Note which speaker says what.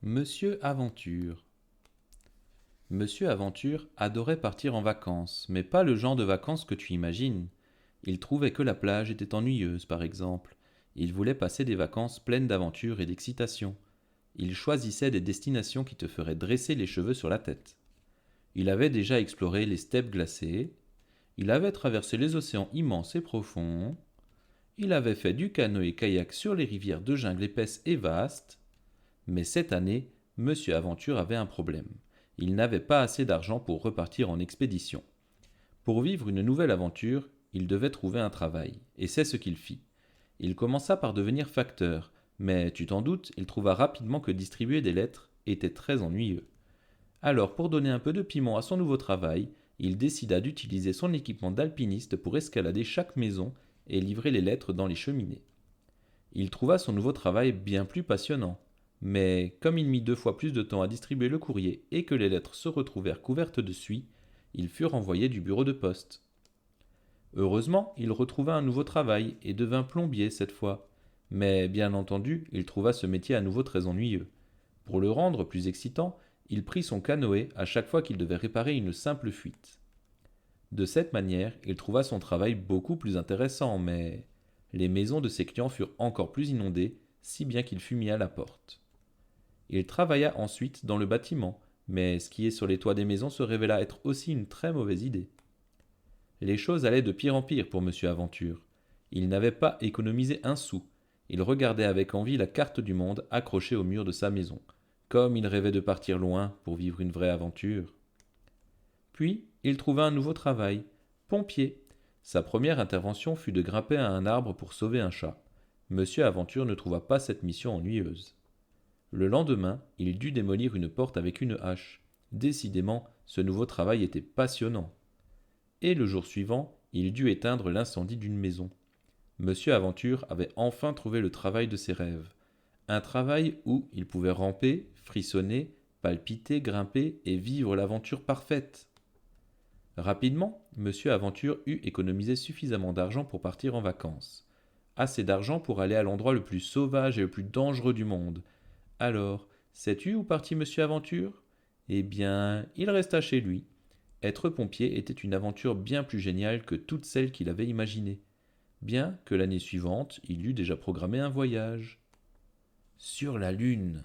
Speaker 1: Monsieur Aventure. Monsieur Aventure adorait partir en vacances, mais pas le genre de vacances que tu imagines. Il trouvait que la plage était ennuyeuse, par exemple. Il voulait passer des vacances pleines d'aventures et d'excitation. Il choisissait des destinations qui te feraient dresser les cheveux sur la tête. Il avait déjà exploré les steppes glacées. Il avait traversé les océans immenses et profonds. Il avait fait du canoë-kayak sur les rivières de jungle épaisses et vastes. Mais cette année, Monsieur Aventure avait un problème. Il n'avait pas assez d'argent pour repartir en expédition. Pour vivre une nouvelle aventure, il devait trouver un travail, et c'est ce qu'il fit. Il commença par devenir facteur, mais tu t'en doutes, il trouva rapidement que distribuer des lettres était très ennuyeux. Alors, pour donner un peu de piment à son nouveau travail, il décida d'utiliser son équipement d'alpiniste pour escalader chaque maison et livrer les lettres dans les cheminées. Il trouva son nouveau travail bien plus passionnant. Mais comme il mit 2 fois plus de temps à distribuer le courrier et que les lettres se retrouvèrent couvertes de suie, il fut renvoyé du bureau de poste. Heureusement, il retrouva un nouveau travail et devint plombier cette fois. Mais bien entendu, il trouva ce métier à nouveau très ennuyeux. Pour le rendre plus excitant, il prit son canoë à chaque fois qu'il devait réparer une simple fuite. De cette manière, il trouva son travail beaucoup plus intéressant, mais les maisons de ses clients furent encore plus inondées, si bien qu'il fut mis à la porte. Il travailla ensuite dans le bâtiment, mais skier sur les toits des maisons se révéla être aussi une très mauvaise idée. Les choses allaient de pire en pire pour Monsieur Aventure. Il n'avait pas économisé un sou. Il regardait avec envie la carte du monde accrochée au mur de sa maison, comme il rêvait de partir loin pour vivre une vraie aventure. Puis, il trouva un nouveau travail, pompier. Sa première intervention fut de grimper à un arbre pour sauver un chat. Monsieur Aventure ne trouva pas cette mission ennuyeuse. Le lendemain, il dut démolir une porte avec une hache. Décidément, ce nouveau travail était passionnant. Et le jour suivant, il dut éteindre l'incendie d'une maison. Monsieur Aventure avait enfin trouvé le travail de ses rêves. Un travail où il pouvait ramper, frissonner, palpiter, grimper et vivre l'aventure parfaite. Rapidement, Monsieur Aventure eut économisé suffisamment d'argent pour partir en vacances. Assez d'argent pour aller à l'endroit le plus sauvage et le plus dangereux du monde. Alors, sais-tu où partit Monsieur Aventure? Eh bien, il resta chez lui. Être pompier était une aventure bien plus géniale que toutes celles qu'il avait imaginées. Bien que l'année suivante, il eût déjà programmé un voyage. Sur la Lune.